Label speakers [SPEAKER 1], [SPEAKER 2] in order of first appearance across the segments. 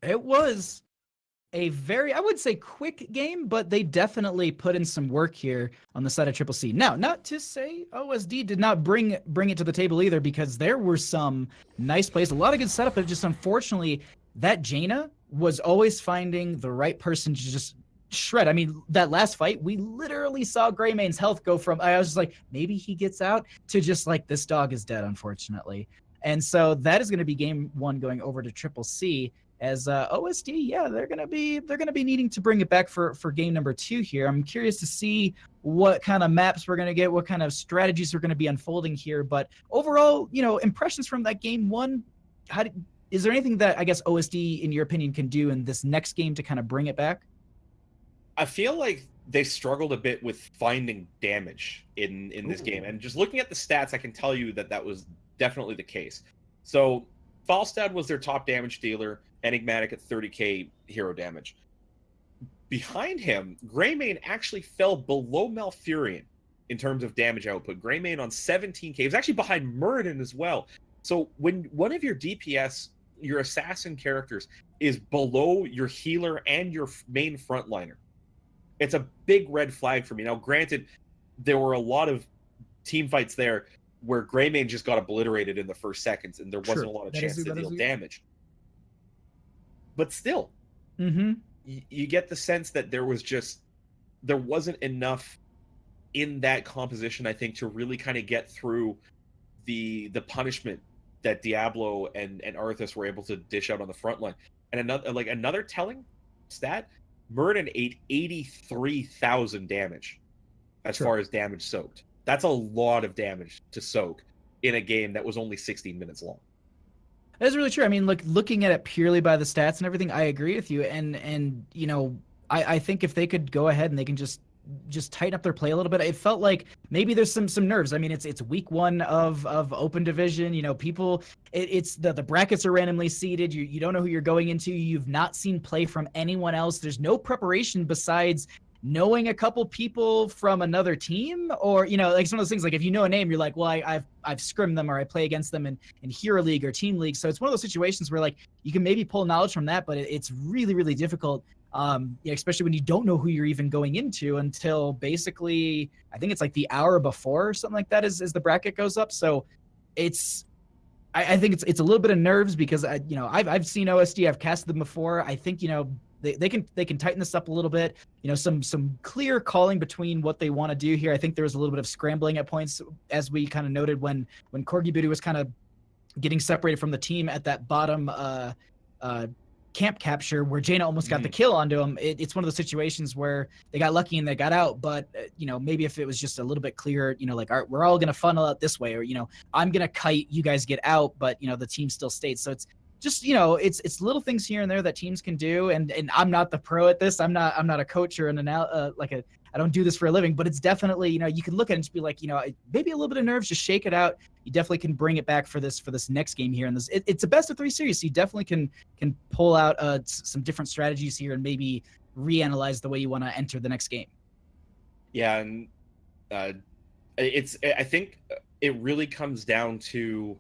[SPEAKER 1] It was a very, I would say, quick game, but they definitely put in some work here on the side of Triple C. Now, not to say OSD did not bring it to the table either, because there were some nice plays, a lot of good setup, but just unfortunately, that Jaina was always finding the right person to just shred. I mean, that last fight, we literally saw Greymane's health go from, I was just like, maybe he gets out, to just like, this dog is dead, unfortunately. And so that is going to be game one going over to Triple C. As OSD, yeah, they're gonna be needing to bring it back for game number 2 here. I'm curious to see what kind of maps we're gonna get, what kind of strategies are gonna be unfolding here. But overall, impressions from that game one. Is there anything that I guess OSD, in your opinion, can do in this next game to kind of bring it back?
[SPEAKER 2] I feel like they struggled a bit with finding damage in this game, and just looking at the stats, I can tell you that was definitely the case. So Falstad was their top damage dealer, Enigmatic at 30k hero damage. Behind him, Greymane actually fell below Malfurion in terms of damage output. Greymane on 17k. He was actually behind Muradin as well. So when one of your DPS, your assassin characters, is below your healer and your main frontliner, it's a big red flag for me. Now, granted, there were a lot of team fights there where Greymane just got obliterated in the first seconds, and there wasn't a lot of chance to deal damage. But still, you get the sense that there wasn't enough in that composition, I think, to really kind of get through the punishment that Diablo and Arthas were able to dish out on the front line. And another telling stat, Muradin ate 83,000 damage as far as damage soaked. That's a lot of damage to soak in a game that was only 16 minutes long.
[SPEAKER 1] That's really true. I mean, looking at it purely by the stats and everything, I agree with you. And I think if they could go ahead and they can just tighten up their play a little bit, it felt like maybe there's some nerves. I mean, it's week 1 of Open Division. People, it's the brackets are randomly seeded. You don't know who you're going into. You've not seen play from anyone else. There's no preparation besides knowing a couple people from another team, or like some of those things, like if you know a name, you're like, well, I've scrimmed them, or I play against them in Hero League or Team League. So it's one of those situations where like you can maybe pull knowledge from that, but it's really, really difficult, especially when you don't know who you're even going into until basically, I think it's like the hour before or something like that as the bracket goes up. So I think it's a little bit of nerves, because I've seen OSD, I've casted them before. I think they can tighten this up a little bit. Some clear calling between what they want to do here. I think there was a little bit of scrambling at points, as we kind of noted when Corgi Booty was kind of getting separated from the team at that bottom camp capture where Jaina almost got the kill onto him. It's one of those situations where they got lucky and they got out, but maybe if it was just a little bit clearer, like, all right, we're all gonna funnel out this way, or I'm gonna kite, you guys get out, but the team still stayed. So it's just it's little things here and there that teams can do, and I'm not the pro at this. I'm not a coach or I don't do this for a living, but it's definitely you can look at it and just be like, maybe a little bit of nerves, just shake it out. You definitely can bring it back for this next game here, and it's a best of 3 series, so you definitely can pull out some different strategies here and maybe reanalyze the way you want to enter the next game.
[SPEAKER 2] Yeah, and I think it really comes down to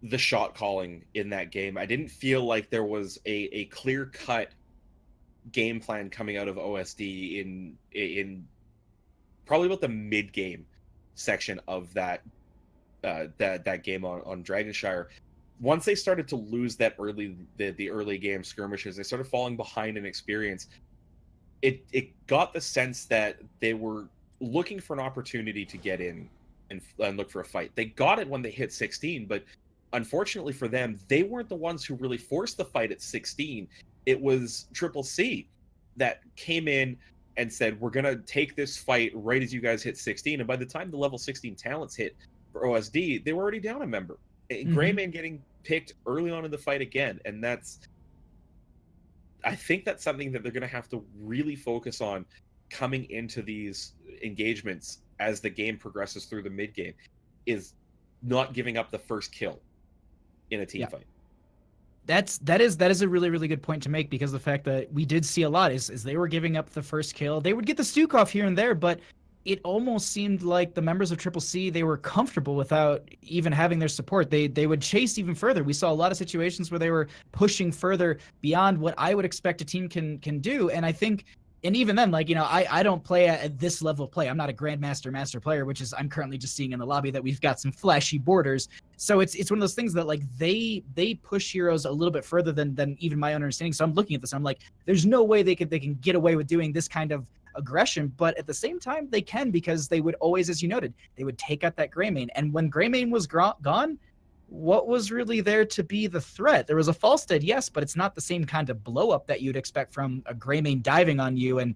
[SPEAKER 2] the shot calling in that game. I didn't feel like there was a clear-cut game plan coming out of OSD in probably about the mid-game section of that game on Dragonshire. Once they started to lose the early game skirmishes, they started falling behind in experience. It got the sense that they were looking for an opportunity to get in and look for a fight. They got it when they hit 16, but unfortunately for them, they weren't the ones who really forced the fight at 16. It was Triple C that came in and said, we're going to take this fight right as you guys hit 16. And by the time the level 16 talents hit for OSD, they were already down a member. Greymane getting picked early on in the fight again. And I think that's something that they're going to have to really focus on coming into these engagements as the game progresses through the mid game, is not giving up the first kill in a team fight.
[SPEAKER 1] That is a really, really good point to make, because the fact that we did see a lot is they were giving up the first kill. They would get the Stukov here and there, but it almost seemed like the members of Triple C, they were comfortable without even having their support. They would chase even further. We saw a lot of situations where they were pushing further beyond what I would expect a team can do. And I think, and even then, like, you know, I don't play at this level of play. I'm not a grandmaster master player, which is I'm currently just seeing in the lobby that we've got some flashy borders. So it's one of those things that like they push heroes a little bit further than even my own understanding. So I'm looking at this, I'm like, there's no way they can get away with doing this kind of aggression, but at the same time they can, because they would always, as you noted, they would take out that Greymane. And when Greymane was gone, what was really there to be the threat? There was a Falstead, yes, but it's not the same kind of blow up that you'd expect from a Greymane diving on you and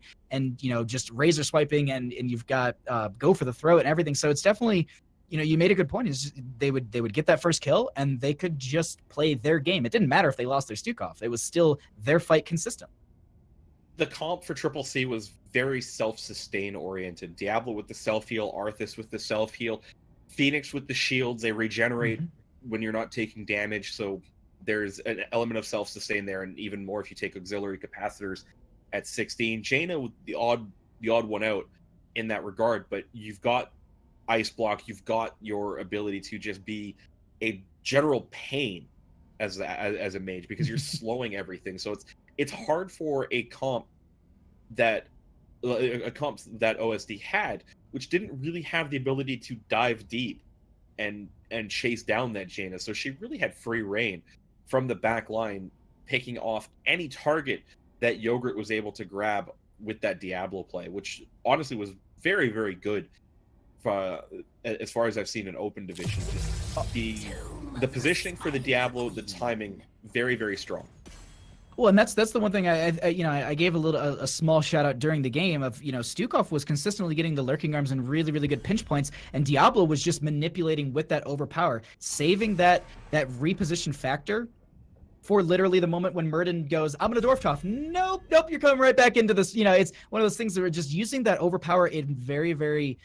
[SPEAKER 1] you know, just razor swiping and you've got go for the throat and everything. So it's definitely, you know, you made a good point. Is they would get that first kill and they could just play their game. It didn't matter if they lost their Stukov. It was still their fight consistent.
[SPEAKER 2] The comp for Triple C was very self-sustain oriented. Diablo with the self-heal, Arthas with the self-heal, Phoenix with the shields. They regenerate when you're not taking damage, so there's an element of self-sustain there, and even more if you take auxiliary capacitors at 16. Jaina with the odd one out in that regard, but you've got ice block, you've got your ability to just be a general pain as a mage, because you're slowing everything. So it's hard for a comp that OSD had, which didn't really have the ability to dive deep and chase down that Jaina. So she really had free reign from the back line, picking off any target that Yogurt was able to grab with that Diablo play, which honestly was very, very good as far as I've seen in Open Division. Just the positioning for the Diablo, the timing, very, very strong.
[SPEAKER 1] Well, and that's the one thing I gave a small shout out during the game of, you know, Stukov was consistently getting the lurking arms and really, really good pinch points, and Diablo was just manipulating with that overpower, saving that reposition factor for literally the moment when Murden goes, I'm gonna Dwarf Toff. Nope, you're coming right back into this. You know, it's one of those things that we're just using that overpower in very, very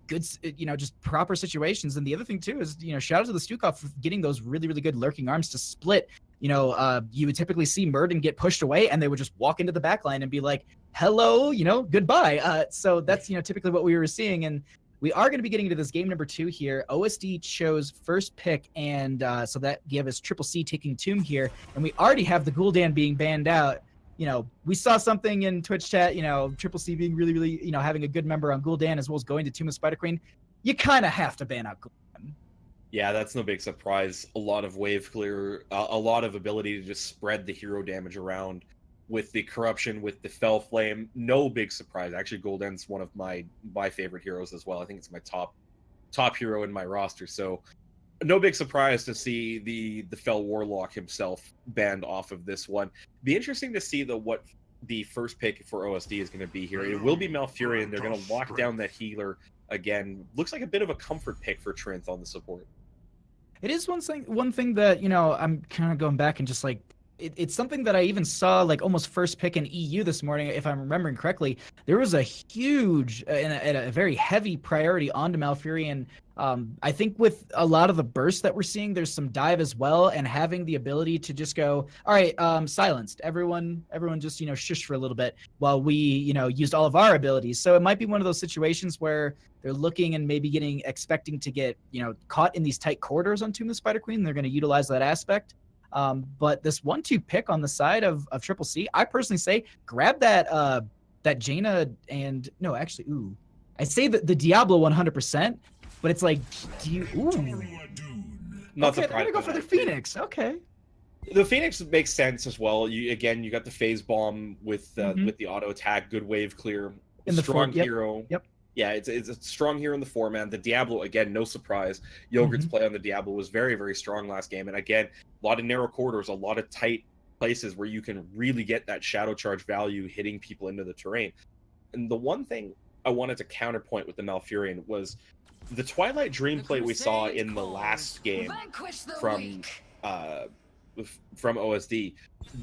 [SPEAKER 1] good, you know, just proper situations. And the other thing too is, you know, shout out to the Stukov for getting those really, really good lurking arms to split. You know, you would typically see Murden get pushed away and they would just walk into the back line and be like, hello, you know, goodbye. So that's, you know, typically what we were seeing. And we are going to be getting into this game number 2 here. OSD chose first pick, and so that gave us Triple C taking Tomb here. And we already have the Gul'dan being banned out. You know, we saw something in Twitch chat, you know, Triple C being really, really, you know, having a good member on Gul'dan as well as going to Tomb of Spider Queen. You kind of have to ban out Gul'dan.
[SPEAKER 2] Yeah, that's no big surprise. A lot of wave clear, a lot of ability to just spread the hero damage around with the corruption, with the Fell Flame. No big surprise. Actually, Gul'dan's one of my favorite heroes as well. I think it's my top hero in my roster. So no big surprise to see the Fell Warlock himself banned off of this one. Be interesting to see what the first pick for OSD is going to be here. It will be Malfurion. They're going to lock down that healer again. Looks like a bit of a comfort pick for Trinth on the support.
[SPEAKER 1] It is one thing that, you know, I'm kind of going back and just like, it's something that I even saw like almost first pick in EU this morning, if I'm remembering correctly. There was a huge and a very heavy priority onto Malfurion. I think with a lot of the bursts that we're seeing, there's some dive as well, and having the ability to just go, all right, silenced. Everyone just, you know, shush for a little bit while we, you know, used all of our abilities. So it might be one of those situations where they're looking and maybe expecting to get, you know, caught in these tight corridors on Tomb of the Spider Queen. They're going to utilize that aspect. But this 1-2 pick on the side of Triple C, I personally say grab that Jaina and no, actually, I say that the Diablo 100%, but it's like, do you?
[SPEAKER 2] Not
[SPEAKER 1] okay, they're gonna go for the Phoenix. Okay.
[SPEAKER 2] The Phoenix makes sense as well. You got the phase bomb with the auto attack, good wave clear,
[SPEAKER 1] in the
[SPEAKER 2] strong hero.
[SPEAKER 1] Yep.
[SPEAKER 2] Yeah, it's a strong hero in the 4-man. The Diablo, again, no surprise. Yogurt's play on the Diablo was very, very strong last game. And again, a lot of narrow corridors, a lot of tight places where you can really get that shadow charge value hitting people into the terrain. And the one thing I wanted to counterpoint with the Malfurion was the Twilight Dream play we saw in the last game from OSD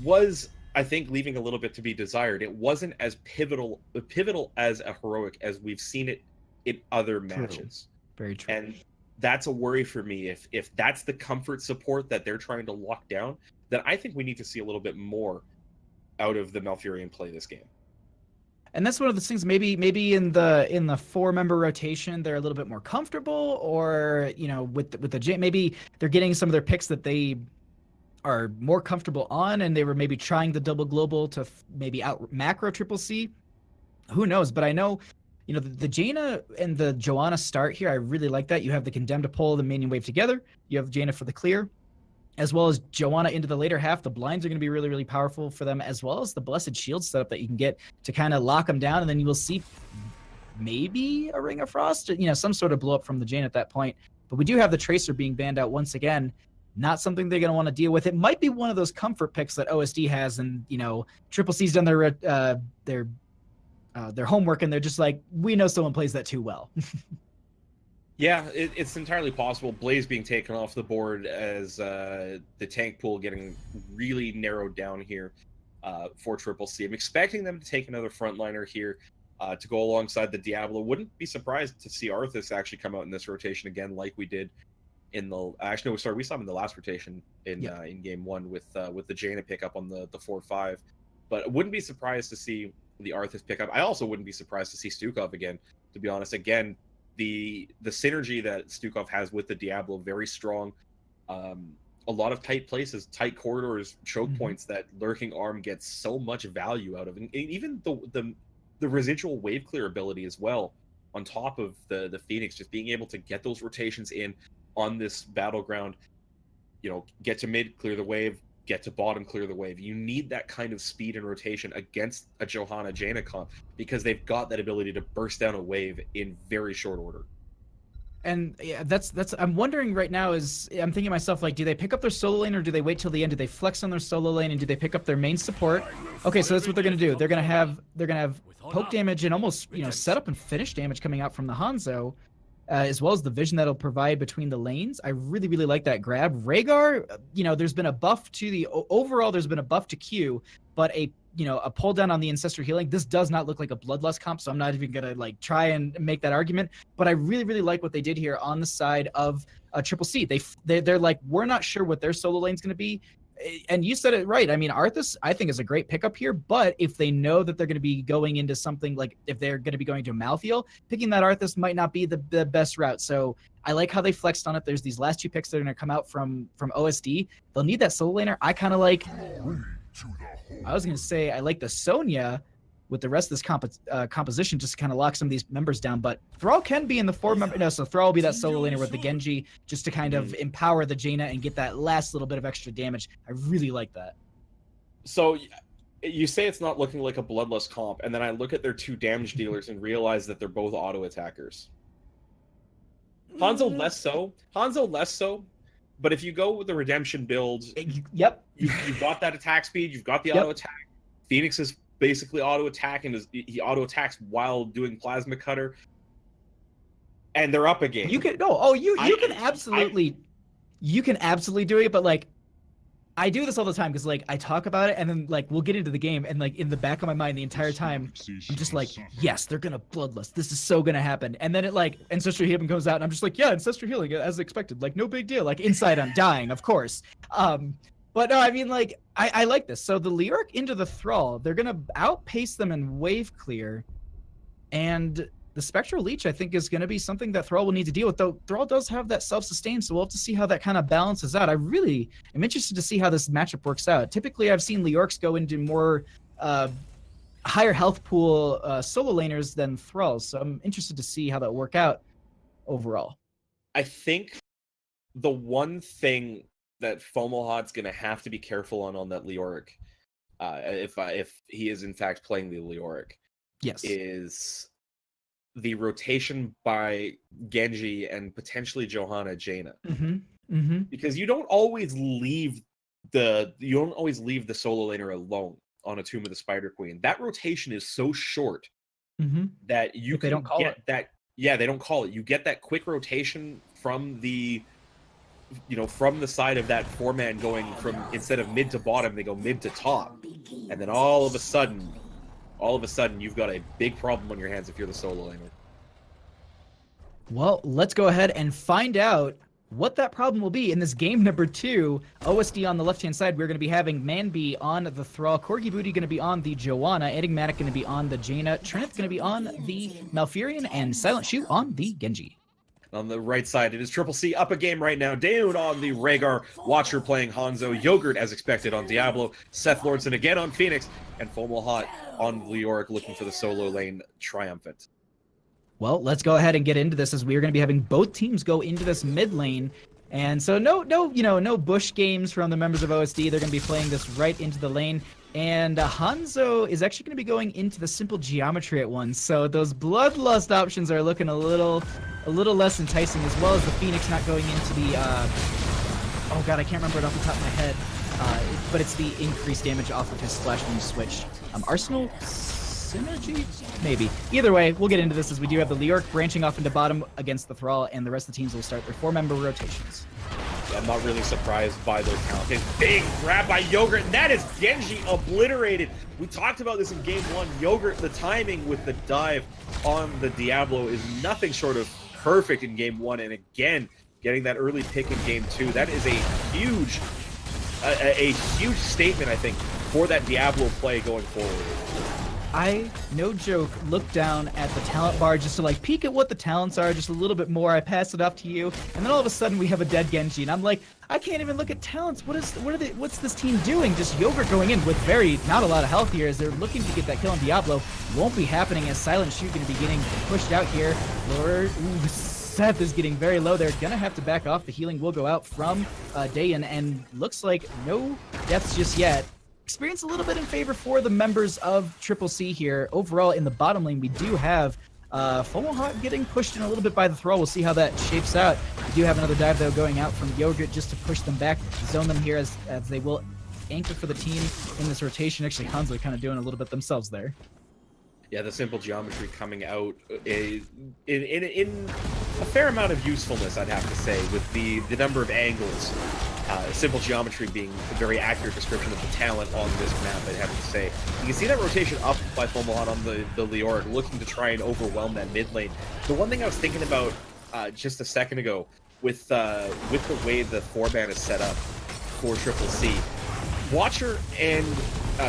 [SPEAKER 2] was, I think, leaving a little bit to be desired. It wasn't as pivotal as a heroic as we've seen it in other matches.
[SPEAKER 1] Very true.
[SPEAKER 2] And that's a worry for me. If that's the comfort support that they're trying to lock down, then I think we need to see a little bit more out of the Malfurion play this game.
[SPEAKER 1] And that's one of the things. Maybe in the 4-member rotation they're a little bit more comfortable, or with the maybe they're getting some of their picks that they are more comfortable on, and they were maybe trying the double global to maybe out macro triple C. Who knows? But I know, the Jaina and the Johanna start here. I really like that. You have the Condemned to pull the minion wave together. You have Jaina for the clear, as well as Johanna into the later half. The blinds are going to be really, really powerful for them, as well as the Blessed Shield setup that you can get to kind of lock them down, and then you will see maybe a Ring of Frost, some sort of blow up from the Jaina at that point. But we do have the Tracer being banned out once again. Not something they're going to want to deal with. It might be one of those comfort picks that OSD has, and Triple C's done their homework, and they're just like, we know someone plays that too well.
[SPEAKER 2] Yeah, it's entirely possible. Blaze being taken off the board as the tank pool getting really narrowed down here for Triple C. I'm expecting them to take another frontliner here to go alongside the Diablo. Wouldn't be surprised to see Arthas actually come out in this rotation again, like we did in the we saw him in the last rotation in game 1 with the Jaina pickup on the 4-5. But I wouldn't be surprised to see the Arthas pickup. I also wouldn't be surprised to see Stukov again, to be honest. Again, the synergy that Stukov has with the Diablo, very strong. A lot of tight places, tight corridors, choke points that Lurking Arm gets so much value out of, and even the residual wave clear ability as well, on top of the Phoenix, just being able to get those rotations in on this battleground. Get to mid, clear the wave, get to bottom, clear the wave. You need that kind of speed and rotation against a Johanna Jaina comp, because they've got that ability to burst down a wave in very short order.
[SPEAKER 1] And yeah, that's I'm wondering right now, I'm thinking to myself, like, do they pick up their solo lane, or do they wait till the end? Do they flex on their solo lane, and do they pick up their main support? Okay, so that's what they're gonna do. They're gonna have poke damage and almost setup and finish damage coming out from the Hanzo. As well as the vision that'll provide between the lanes. I really, really like that grab. Rhaegar, there's been a buff to the overall. There's been a buff to Q, but a pull down on the Ancestral Healing. This does not look like a Bloodlust comp, so I'm not even gonna try and make that argument. But I really, really like what they did here on the side of Triple C. They're like, we're not sure what their solo lane's gonna be. And you said it right. I mean, Arthas, I think, is a great pickup here. But if they know that they're going to be going into something, like if they're going to be going to Malthael, picking that Arthas might not be the best route. So I like how they flexed on it. There's these last 2 picks that are going to come out from OSD. They'll need that solo laner. I kind of like. I was going to say I like the Sonya with the rest of this composition, just to kind of lock some of these members down. But Thrall can be in the 4-member. No, so Thrall will be that solo laner with the Genji, just to kind of empower the Jaina and get that last little bit of extra damage. I really like that. So
[SPEAKER 2] you say it's not looking like a Bloodlust comp, and then I look at their 2 damage dealers and realize that they're both auto attackers. Hanzo less so. But if you go with the Redemption build, you've got that attack speed, you've got the auto attack. Phoenix is basically auto attack, and he auto attacks while doing Plasma Cutter, and they're up again. You can absolutely do it, but I do this all the time, because I talk about it, and then we'll get into the game, and in the back of my mind the entire time I'm just like, yes, they're gonna Bloodlust, this is so gonna happen. And then it Ancestral Healing comes out, and I'm just like, yeah, Ancestral Healing as expected, no big deal. Inside I'm dying, of course. But no, I mean, I like this. So the Leoric into the Thrall, they're gonna outpace them in wave clear, and the Spectral Leech, I think, is going to be something that Thrall will need to deal with, though Thrall does have that self-sustain, so we'll have to see how that kind of balances out. I really am interested to see how this matchup works out. Typically, I've seen Leorics go into more higher health pool solo laners than Thralls, so I'm interested to see how that work out overall. I think the one thing that Fomalhaut's going to have to be careful on that Leoric, if he is in fact playing the Leoric, is the rotation by Genji and potentially Johanna Jaina. Because you don't always leave the solo laner alone on a Tomb of the Spider Queen. That rotation is so short that they don't call it. They don't call it. You get that quick rotation from the side of that 4-man, going from, instead of mid to bottom, they go mid to top, and then all of a sudden you've got a big problem on your hands if you're the solo laner.
[SPEAKER 1] Well, let's go ahead and find out what that problem will be in this game number 2. OSD on the left-hand side, we're going to be having Manby on the Thrall, Corgi Booty going to be on the Joanna, Enigmatic going to be on the Jaina, Trent going to be on the Malfurion, and Silent Shoe on the Genji.
[SPEAKER 2] On the right side, it is Triple C up a game right now. Down on the Rhaegar, Watcher playing Hanzo, Yogurt as expected on Diablo, Seth Lordson again on Phoenix, and Fomalhaut on Leoric looking for the solo lane triumphant.
[SPEAKER 1] Well, let's go ahead and get into this, as we are going to be having both teams go into this mid lane. And so no Bush games from the members of OSD. They're going to be playing this right into the lane. And Hanzo is actually going to be going into the simple geometry at once. So those bloodlust options are looking a little less enticing, as well as the Phoenix not going into the oh god, I can't remember it off the top of my head. But it's the increased damage off of his splash when you switch. Arsenal synergy? Maybe. Either way, we'll get into this, as we do have the Leoric branching off into bottom against the Thrall, and the rest of the teams will start their 4-member rotations.
[SPEAKER 2] Yeah, I'm not really surprised by their talent. Big grab by Yogurt, and that is Genji obliterated. We talked about this in game 1. Yogurt, the timing with the dive on the Diablo is nothing short of perfect in game 1, and again, getting that early pick in game 2. That is a huge statement, I think, for that Diablo play going forward.
[SPEAKER 1] I, no joke, look down at the talent bar just to like peek at what the talents are just a little bit more. I pass it off to you, and then all of a sudden we have a dead Genji, and I'm like, I can't even look at talents. What's this team doing? Just Yogurt going in with not a lot of health here, as they're looking to get that kill on Diablo. Won't be happening, as Silent Shoe going to be getting pushed out here. Seth is getting very low. They're gonna have to back off. The healing will go out from Dayan, and looks like no deaths just yet. Experience a little bit in favor for the members of Triple C here. Overall, in the bottom lane, we do have Fomalhaut getting pushed in a little bit by the Thrall. We'll see how that shapes out. We do have another dive, though, going out from Yogurt just to push them back, zone them here, as they will anchor for the team in this rotation. Actually, Hanzo kind of doing a little bit themselves there.
[SPEAKER 2] Yeah, the simple geometry coming out in a fair amount of usefulness, I'd have to say, with the number of angles. Simple geometry being a very accurate description of the talent on this map, I'd have to say. You can see that rotation up by Fomalhaut on the Leoric, looking to try and overwhelm that mid lane. The one thing I was thinking about just a second ago, with the way the 4-ban is set up for Triple C, Watcher and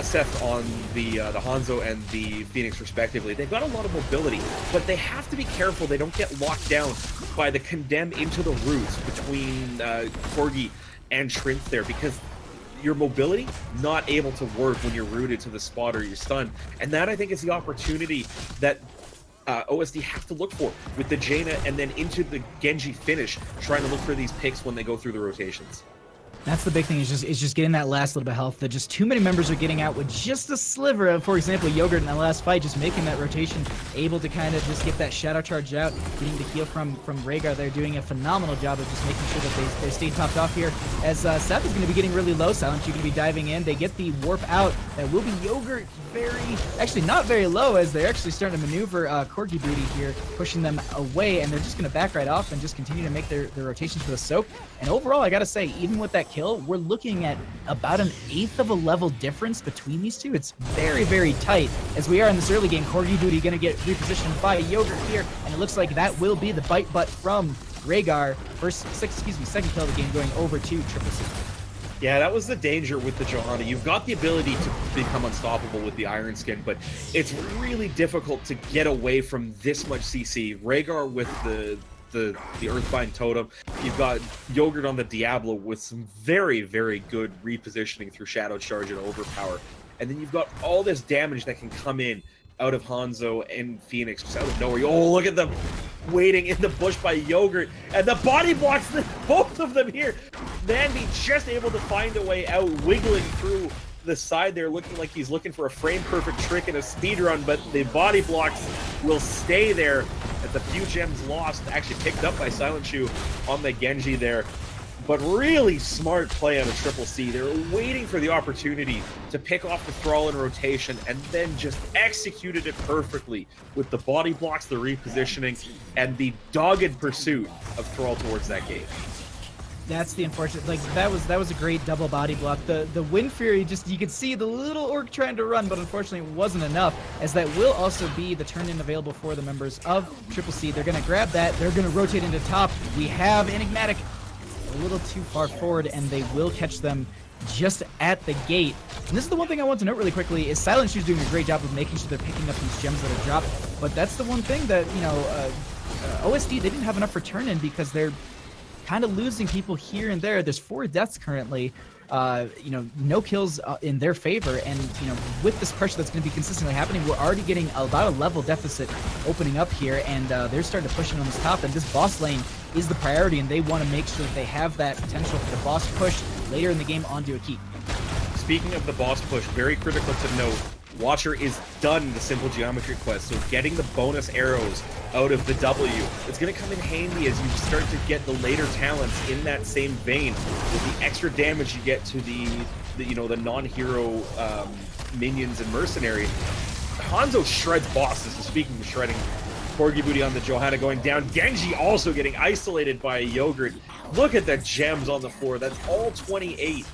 [SPEAKER 2] Seth on the Hanzo and the Phoenix respectively, they've got a lot of mobility, but they have to be careful they don't get locked down by the condemn into the roots between Corgi and Trent there, because your mobility not able to work when you're rooted to the spot or you're stunned. And that, I think, is the opportunity that OSD have to look for with the Jaina, and then into the Genji finish, trying to look for these picks when they go through the rotations.
[SPEAKER 1] That's the big thing, is just getting that last little bit of health that just too many members are getting out with just a sliver of, for example, Yogurt in that last fight, just making that rotation, able to kind of just get that shadow charge out, getting the heal from Rhaegar. They're doing a phenomenal job of just making sure that they stay topped off here, as Seth is going to be getting really low. Silent Shoe going to be diving in. They get the warp out. That will be Yogurt actually not very low, as they're actually starting to maneuver Corgi Booty here, pushing them away, and they're just going to back right off and just continue to make their rotations for the soak. And overall, I got to say, even with that kill, we're looking at about an 1/8 of a level difference between these two. It's very, very tight, as we are in this early game. Corgi Booty going to get repositioned by Yogurt here, and it looks like that will be the bite butt from Rhaegar. Second kill of the game, going over to Triple C.
[SPEAKER 2] Yeah, that was the danger with the Johanna. You've got the ability to become unstoppable with the Iron Skin, but it's really difficult to get away from this much CC. Rhaegar with the Earthbind Totem. You've got Yogurt on the Diablo with some very, very good repositioning through Shadow Charge and Overpower. And then you've got all this damage that can come in out of Hanzo and Phoenix, just out of nowhere. Oh, look at them waiting in the bush by Yogurt, and the body blocks both of them here. Manby just able to find a way out, wiggling through the side there, looking like he's looking for a frame-perfect trick in a speed run, but the body blocks will stay there. At the few gems lost, actually picked up by Silent Shoe on the Genji there. But really smart play out of Triple C. They're waiting for the opportunity to pick off the Thrall in rotation, and then just executed it perfectly with the body blocks, the repositioning, and the dogged pursuit of Thrall towards that gate.
[SPEAKER 1] That's the unfortunate, like, that was a great double body block. The Wind Fury, just, you could see the little orc trying to run, but unfortunately it wasn't enough, as that will also be the turn-in available for the members of Triple C. They're going to grab that. They're going to rotate into top. We have Enigmatic a little too far forward, and they will catch them just at the gate. And this is the one thing I want to note really quickly is Silent Shoe's doing a great job of making sure they're picking up these gems that are dropped. But that's the one thing that, you know, OSD, they didn't have enough return in because they're kind of losing people here and there. There's 4 deaths currently. You know, no kills in their favor, and you know, with this pressure that's going to be consistently happening, we're already getting about a level deficit opening up here, and they're starting to push in on this top, and this boss lane is the priority, and they want to make sure that they have that potential for the boss push later in the game onto a keep. Speaking
[SPEAKER 2] of the boss push, very critical to note, Watcher is done the simple geometry quest, so getting the bonus arrows out of the W, it's going to come in handy as you start to get the later talents in that same vein with the extra damage you get to the you know, the non-hero minions and mercenary. Hanzo shreds bosses, and speaking of shredding, Corgi Booty on the Johanna going down. Genji also getting isolated by a Yogurt. Look at the gems on the floor. That's all 28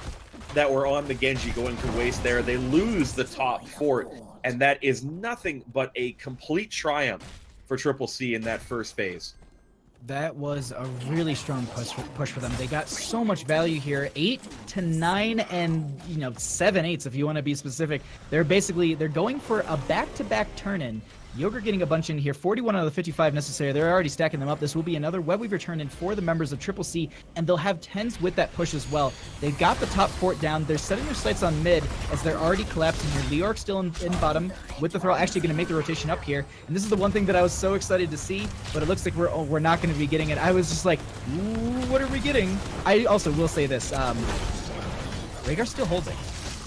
[SPEAKER 2] that were on the Genji going to waste there. They lose the top fort, and that is nothing but a complete triumph for Triple C in that first phase.
[SPEAKER 1] That was a really strong push for them. They got so much value here, 8 to 9 and, you know, 7 8s if you want to be specific. They're going for a back-to-back turn-in. Yogurt getting a bunch in here, 41 out of the 55 necessary. They're already stacking them up. This will be another Webweaver turn-in for the members of Triple C, and they'll have 10s with that push as well. They've got the top fort down. They're setting their sights on mid as they're already collapsing here. Leorc still in bottom with the throw, actually going to make the rotation up here. And this is the one thing that I was so excited to see, but it looks like we're not going to be getting it. I was just like, ooh, what are we getting? I also will say this, Rhaegar still holding.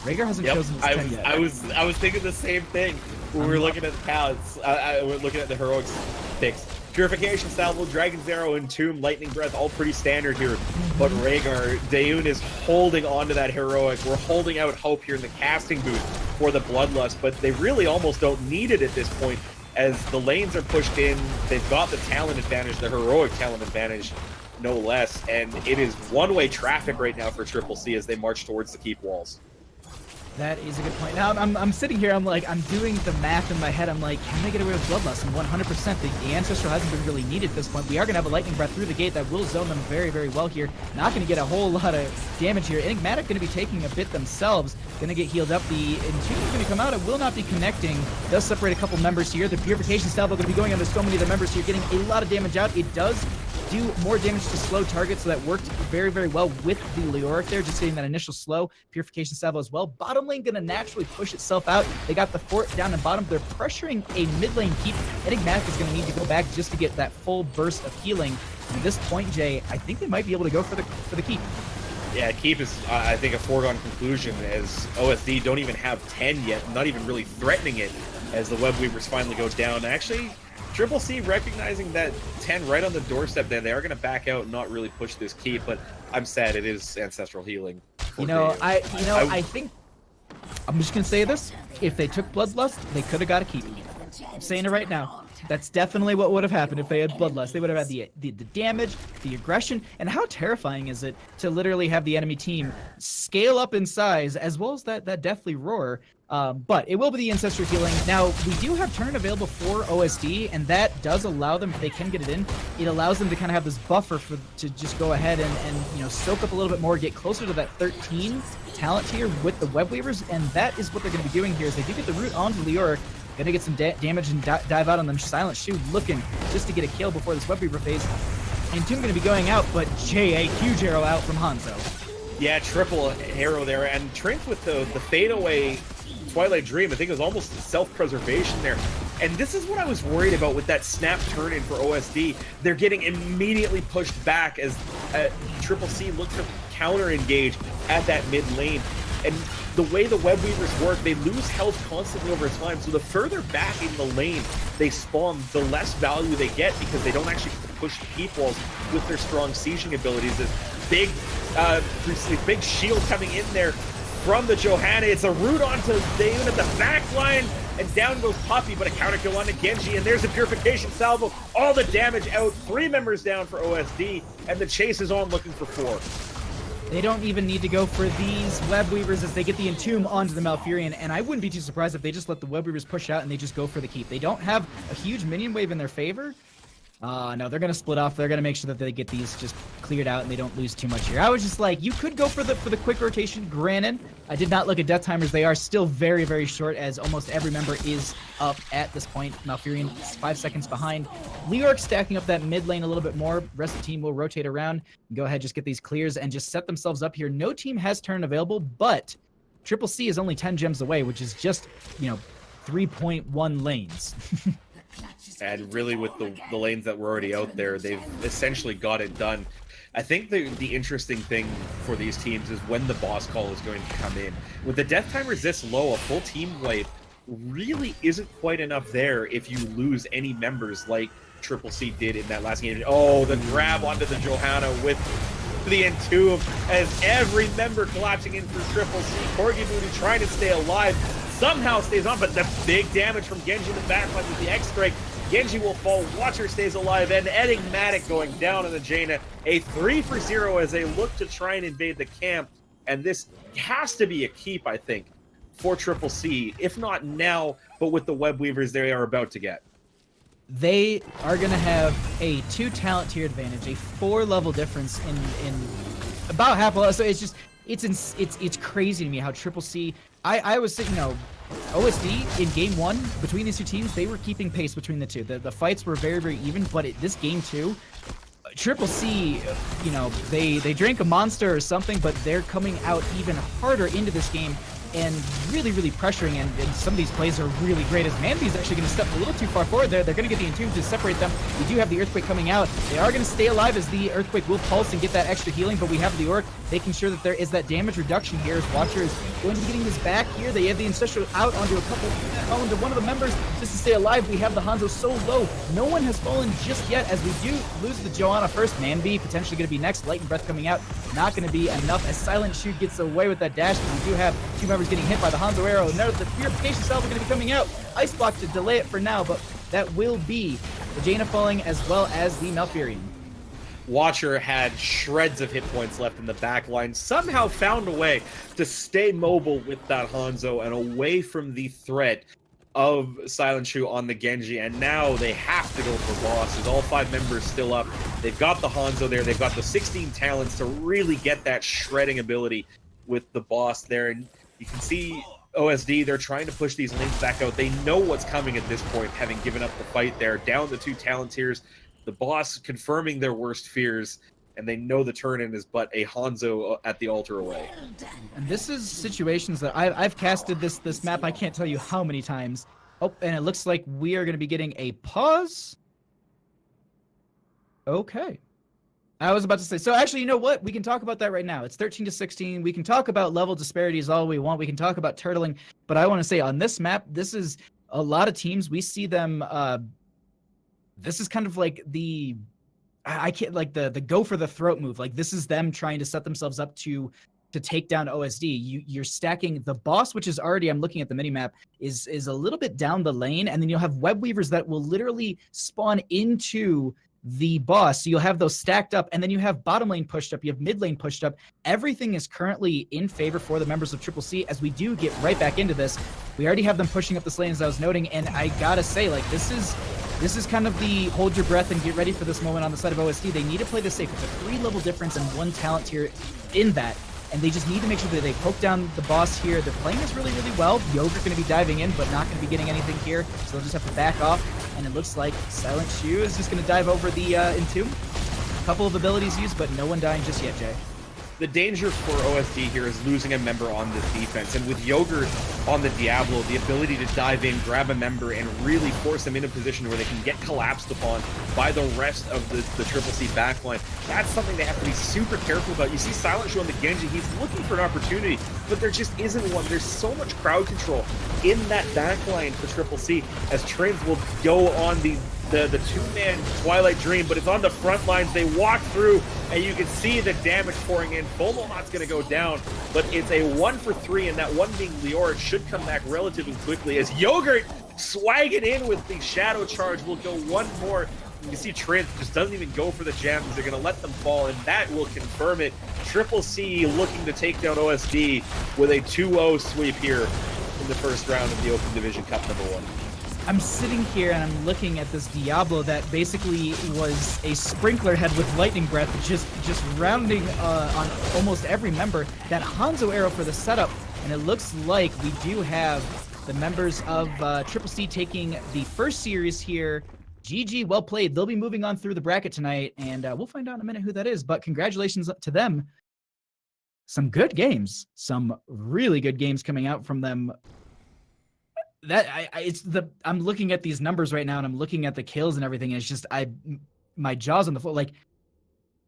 [SPEAKER 1] Rhaegar hasn't chosen his 10 yet.
[SPEAKER 2] I was thinking the same thing. When we were looking at the palettes, we're looking at the heroics picks. Purification, Salvo, Dragon's Arrow, and Tomb, Lightning Breath, all pretty standard here. But Rhaegar, Daeun is holding on to that heroic. We're holding out hope here in the casting booth for the Bloodlust, but they really almost don't need it at this point as the lanes are pushed in. They've got the talent advantage, the heroic talent advantage, no less. And it is one-way traffic right now for Triple C as they march towards the keep walls.
[SPEAKER 1] That is a good point. Now, I'm sitting here, I'm doing the math in my head. I'm like, can they get away with Bloodlust? And 100%, the Ancestral hasn't been really needed at this point. We are going to have a Lightning Breath through the gate that will zone them very, very well here. Not going to get a whole lot of damage here. Enigmatic going to be taking a bit themselves. Going to get healed up. The Entomb is going to come out. It will not be connecting. Does separate a couple members here. The Purification Salvo going to be going on to so many of the members here, getting a lot of damage out. It does do more damage to slow targets, so that worked very, very well with the Leoric there, just getting that initial slow. Purification Salvo as well. Bottom lane going to naturally push itself out. They got the fort down in bottom. They're pressuring a mid lane keep. Enigmatic is going to need to go back just to get that full burst of healing. At this point, Jay, I think they might be able to go for the keep.
[SPEAKER 2] Yeah, keep is, I think, a foregone conclusion as OSD don't even have 10 yet, not even really threatening it as the Webweavers finally go down. Actually, Triple C recognizing that 10 right on the doorstep, then they are going to back out and not really push this keep, but I'm sad it is Ancestral healing.
[SPEAKER 1] I think I'm just going to say this. If they took Bloodlust, they could have got a keep. I'm saying it right now. That's definitely what would have happened if they had Bloodlust. They would have had the damage, the aggression, and how terrifying is it to literally have the enemy team scale up in size as well as that deathly roar. But it will be the Ancestral healing. Now, we do have turn available for OSD, and that does allow them, if they can get it in, it allows them to kind of have this buffer to just go ahead and soak up a little bit more, get closer to that 13 talent tier with the Webweavers, and that is what they're going to be doing here, is they do get the root onto Leoric. Gonna get some damage and dive out on them. Silent Shoe looking just to get a kill before this Webweaver phase. And Tomb gonna be going out, but Jay, a huge arrow out from Hanzo.
[SPEAKER 2] Yeah, triple arrow there. And Trink with the fadeaway Twilight Dream, I think it was almost self-preservation there. And this is what I was worried about with that snap turn-in for OSD. They're getting immediately pushed back as Triple C looks to counter-engage at that mid lane. And the way the Webweavers work, they lose health constantly over time, so the further back in the lane they spawn, the less value they get because they don't actually push the keep walls with their strong sieging abilities. This big shield coming in there from the Johanna. It's a root onto Daeun at the back line, and down goes Puppy, but a counter kill onto Genji, and there's a Purification Salvo. All the damage out, 3 members down for OSD, and the chase is on looking for 4.
[SPEAKER 1] They don't even need to go for these Webweavers as they get the Entomb onto the Malfurion, and I wouldn't be too surprised if they just let the Webweavers push out and they just go for the keep. They don't have a huge minion wave in their favor, No, they're gonna split off. They're gonna make sure that they get these just cleared out and they don't lose too much here. I was just like, you could go for the quick rotation. Granted, I did not look at death timers. They are still very, very short, as almost every member is up at this point. Malfurion is 5 seconds behind. Leorc stacking up that mid lane a little bit more. Rest of the team will rotate around. Go ahead, just get these clears and just set themselves up here. No team has turn available, but Triple C is only 10 gems away, which is just, 3.1 lanes.
[SPEAKER 2] And really, with the lanes that were already out there, they've essentially got it done. I think the interesting thing for these teams is when the boss call is going to come in. With the death timers this low, a full team wipe really isn't quite enough there if you lose any members like Triple C did in that last game. Oh, the grab onto the Johanna with the Entomb as every member collapsing in for Triple C. Corgi Booty trying to stay alive. Somehow stays on, but the big damage from Genji in the backline with the X-Strike. Genji will fall, Watcher stays alive, and Enigmatic going down on the Jaina. A 3-for-0 as they look to try and invade the camp, and this has to be a keep, I think, for Triple C, if not now, but with the Web Weavers they are about to get.
[SPEAKER 1] They are going to have a 2 talent tier advantage, a 4-level difference in about half a level. So it's just, it's crazy to me how Triple C, I was saying, OSD in game 1 between these two teams, they were keeping pace between the two. The fights were very, very even, but this game 2, Triple C, they drank a monster or something, but they're coming out even harder into this game and really, really pressuring, and some of these plays are really great, as Manby's actually going to step a little too far forward there. They're going to get the Entomb to separate them. We do have the Earthquake coming out. They are going to stay alive as the Earthquake will pulse and get that extra healing, but we have the Orc making sure that there is that damage reduction here, as Watcher is going to be getting his back here. They have the Ancestral out onto onto one of the members just to stay alive. We have the Hanzo so low. No one has fallen just yet, as we do lose the Johanna first. Manby potentially going to be next. Light and Breath coming out. Not going to be enough, as Silent Shoe gets away with that dash. We do have 2 members getting hit by the Hanzo arrow. Now the Purification Salve are going to be coming out. Ice Block to delay it for now, but that will be the Jaina falling as well as the Malfurion.
[SPEAKER 2] Watcher had shreds of hit points left in the back line, somehow found a way to stay mobile with that Hanzo and away from the threat of Silent Shoe on the Genji, and now they have to go for bosses. All 5 members still up. They've got the Hanzo there. They've got the 16 talents to really get that shredding ability with the boss there, and you can see OSD, they're trying to push these lanes back out. They know what's coming at this point, having given up the fight there. Down the 2 talent tiers, the boss confirming their worst fears, and they know the turn-in is but a Hanzo at the altar away.
[SPEAKER 1] And this is situations that I've casted this map, I can't tell you how many times. Oh, and it looks like we are going to be getting a pause. Okay. I was about to say, so actually, you know what? We can talk about that right now. It's 13-16. We can talk about level disparities all we want. We can talk about turtling. But I want to say on this map, this is a lot of teams. We see them. This is kind of like the go for the throat move. Like, this is them trying to set themselves up to take down OSD. You're stacking the boss, which is already, I'm looking at the minimap, is a little bit down the lane. And then you'll have web weavers that will literally spawn into the boss. So you'll have those stacked up, and then you have bottom lane pushed up, you have mid lane pushed up. Everything is currently in favor for the members of Triple C, as we do get right back into this. We already have them pushing up this lane, as I was noting, and I gotta say, like, this is kind of the hold your breath and get ready for this moment on the side of OSD. They need to play this safe. It's a 3-level difference and 1 talent tier in that, and they just need to make sure that they poke down the boss here. They're playing this really, really well. Yogurt going to be diving in, but not going to be getting anything here, so they'll just have to back off. And it looks like Silent Shoe is just going to dive over the Entomb. A couple of abilities used, but no one dying just yet, Jay.
[SPEAKER 2] The danger for OSD here is losing a member on this defense, and with Yogurt on the Diablo, the ability to dive in, grab a member, and really force them in a position where they can get collapsed upon by the rest of the Triple C backline. That's something they have to be super careful about. You see Silent Show on the Genji, he's looking for an opportunity, but there just isn't one. There's so much crowd control in that backline for Triple C, as Trins will go on the 2-man Twilight Dream, but it's on the front lines. They walk through, and you can see the damage pouring in. Fulmilnot's going to go down, but it's a 1-for-3, and that one being Leor should come back relatively quickly, as Yogurt swagging in with the Shadow Charge will go one more. You see Trent just doesn't even go for the gems. They're going to let them fall, and that will confirm it. Triple C looking to take down OSD with a 2-0 sweep here in the first round of the Open Division Cup #1.
[SPEAKER 1] I'm sitting here and I'm looking at this Diablo that basically was a sprinkler head with lightning breath, just rounding on almost every member. That Hanzo arrow for the setup, and it looks like we do have the members of Triple C taking the first series here. GG, well played. They'll be moving on through the bracket tonight, and we'll find out in a minute who that is. But congratulations to them. Some good games, some really good games coming out from them. That I'm looking at these numbers right now, and I'm looking at the kills and everything, and it's just my jaw's on the floor. Like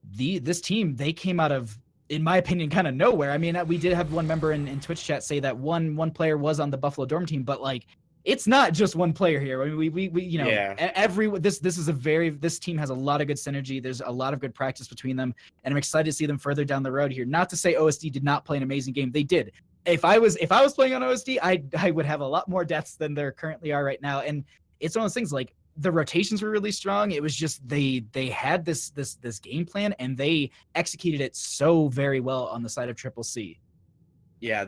[SPEAKER 1] this team, they came out of, in my opinion, kind of nowhere. I mean, we did have one member in Twitch chat say that one player was on the Buffalo Dorm team, but like it's not just one player here. I mean, we you know, this team has a lot of good synergy. There's a lot of good practice between them, and I'm excited to see them further down the road here. Not to say OSD did not play an amazing game. They did. If I was playing on OSD, I would have a lot more deaths than there currently are right now. And it's one of those things, like the rotations were really strong. It was just they had this game plan, and they executed it so very well on the side of Triple C.
[SPEAKER 2] Yeah,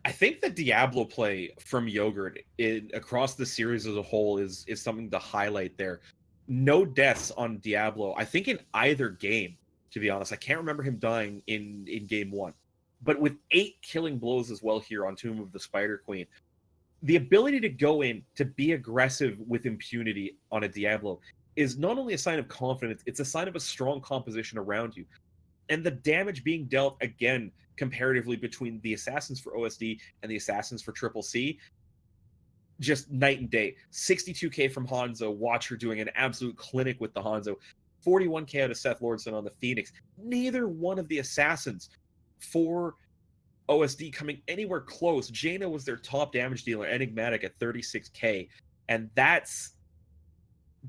[SPEAKER 2] I think the Diablo play from Yogurt across the series as a whole is something to highlight there. No deaths on Diablo, I think, in either game, to be honest. I can't remember him dying in game 1. But with 8 killing blows as well here on Tomb of the Spider Queen, the ability to go in, to be aggressive with impunity on a Diablo is not only a sign of confidence, it's a sign of a strong composition around you. And the damage being dealt, again, comparatively between the Assassins for OSD and the Assassins for Triple C, just night and day. 62k from Hanzo, Watcher doing an absolute clinic with the Hanzo. 41k out of Seth Lordson on the Phoenix. Neither one of the Assassins for OSD coming anywhere close. Jaina was their top damage dealer, Enigmatic at 36k, and that's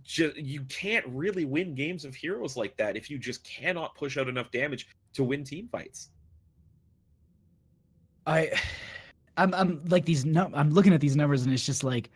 [SPEAKER 2] just, you can't really win games of Heroes like that if you just cannot push out enough damage to win team fights.
[SPEAKER 1] I'm like I'm looking at these numbers, and it's just like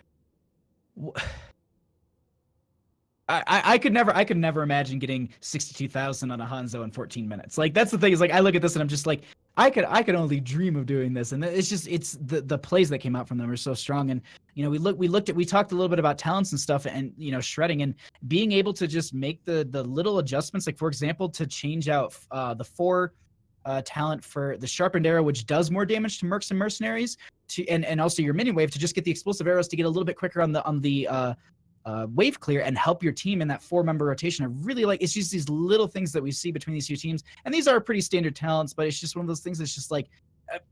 [SPEAKER 1] I could never imagine getting 62,000 on a Hanzo in 14 minutes. Like that's the thing, is like I look at this and I'm just like I could only dream of doing this. And it's the plays that came out from them are so strong. And you know, we talked a little bit about talents and stuff, and you know, shredding and being able to just make the little adjustments, like for example, to change out the 4 talent for the sharpened arrow, which does more damage to mercs and mercenaries, and also your mini wave to just get the explosive arrows to get a little bit quicker on the wave clear and help your team in that 4-member rotation. I really like, it's just these little things that we see between these two teams, and these are pretty standard talents, but it's just one of those things that's just like,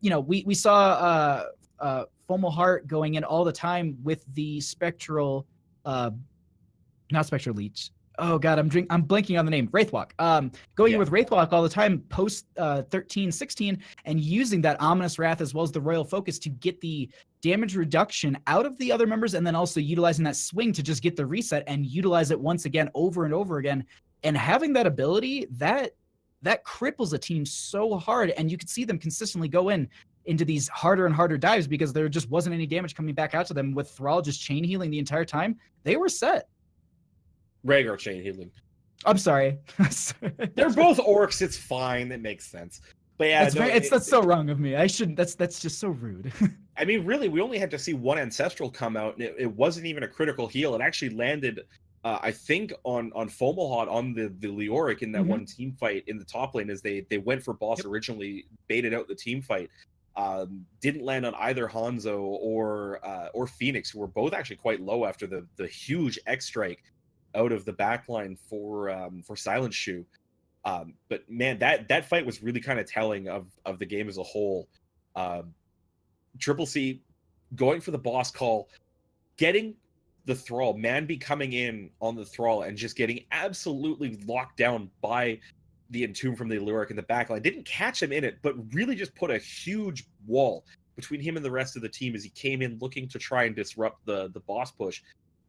[SPEAKER 1] you know, we saw Fomal Heart going in all the time with the spectral, not spectral leech. Oh god, I'm blanking on the name. Wraithwalk. Going in with Wraithwalk all the time post 13-16 and using that ominous wrath as well as the royal focus to get the damage reduction out of the other members, and then also utilizing that swing to just get the reset and utilize it once again over and over again. And having that ability, that cripples a team so hard, and you could see them consistently go into these harder and harder dives because there just wasn't any damage coming back out to them. With Thrall just chain healing the entire time, they were set.
[SPEAKER 2] Rhaegar chain healing.
[SPEAKER 1] I'm sorry.
[SPEAKER 2] They're both orcs. It's fine. It makes sense. But yeah,
[SPEAKER 1] that's so wrong of me. I shouldn't. That's just so rude.
[SPEAKER 2] I mean, really, we only had to see one ancestral come out, and it wasn't even a critical heal. It actually landed, I think, on Fomalhaut on the Leoric in that one team fight in the top lane as they went for boss originally, baited out the team fight. Didn't land on either Hanzo or Phoenix, who were both actually quite low after the huge X strike out of the backline for Silent Shoe. But man, that fight was really kind of telling of the game as a whole. Triple C going for the boss call, getting the Thrall, Manby coming in on the Thrall and just getting absolutely locked down by the Entomb from the Lyric in the backline. Didn't catch him in it, but really just put a huge wall between him and the rest of the team as he came in looking to try and disrupt the boss push.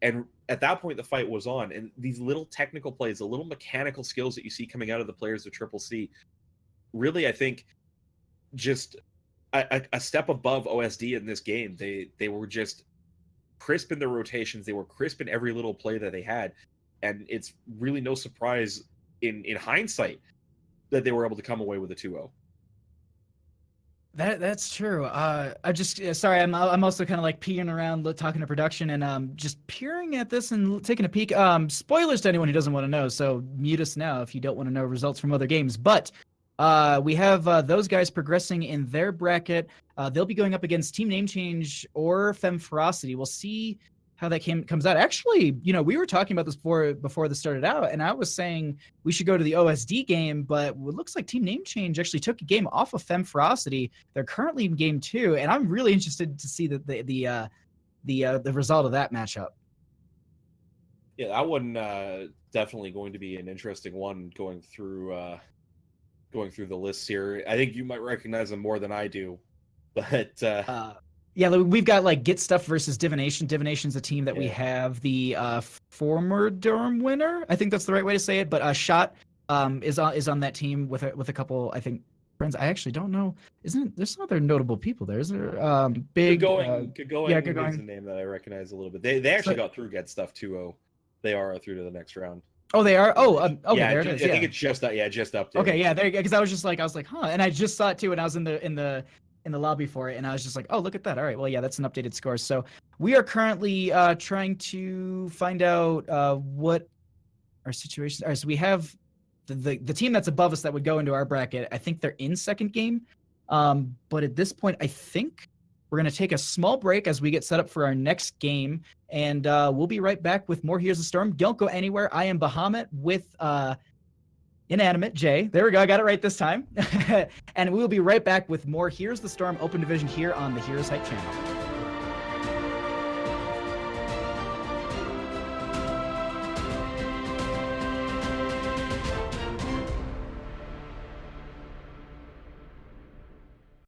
[SPEAKER 2] And at that point, the fight was on. And these little technical plays, the little mechanical skills that you see coming out of the players of Triple C, really, I think, just a step above OSD in this game. They were just crisp in their rotations. They were crisp in every little play that they had. And it's really no surprise in hindsight that they were able to come away with a 2-0.
[SPEAKER 1] That's true. I just sorry. I'm also kind of like peeing around, talking to production, and just peering at this and taking a peek. Spoilers to anyone who doesn't want to know. So mute us now if you don't want to know results from other games. But we have those guys progressing in their bracket. They'll be going up against Team Name Change or Femme Ferocity. We'll see how that comes out. Actually, you know, we were talking about this before this started out, and I was saying we should go to the OSD game, but it looks like Team Name Change actually took a game off of Femme Ferocity. They're currently in game 2, and I'm really interested to see the result of that matchup.
[SPEAKER 2] Yeah, that one definitely going to be an interesting one going through the lists here. I think you might recognize them more than I do, but
[SPEAKER 1] yeah, we've got like Get Stuff versus Divination. Divination's a team that we have the former Durham winner. I think that's the right way to say it. But Shot is on that team with a couple, I think, friends. I actually don't know. There's some other notable people there? Is there big
[SPEAKER 2] Good going
[SPEAKER 1] yeah,
[SPEAKER 2] is the name that I recognize a little bit. They actually got through Get Stuff 2-0. They are through to the next round.
[SPEAKER 1] Oh, they are. Oh, okay.
[SPEAKER 2] Yeah,
[SPEAKER 1] there it is.
[SPEAKER 2] I think it's just up there.
[SPEAKER 1] Okay, yeah, there. Because I was like, huh, and I just saw it too, and I was in the lobby for it, and I was just like, oh, look at that. All right, well, yeah, that's an updated score. So we are currently trying to find out what our situations are. So we have the team that's above us that would go into our bracket. I think they're in second game, but at this point, I think we're going to take a small break as we get set up for our next game, and we'll be right back with more Here's the Storm. Don't go anywhere. I am Bahamut with InanimateJ. There we go. I got it right this time. And we will be right back with more Here's the Storm Open Division here on the HeroesHype channel.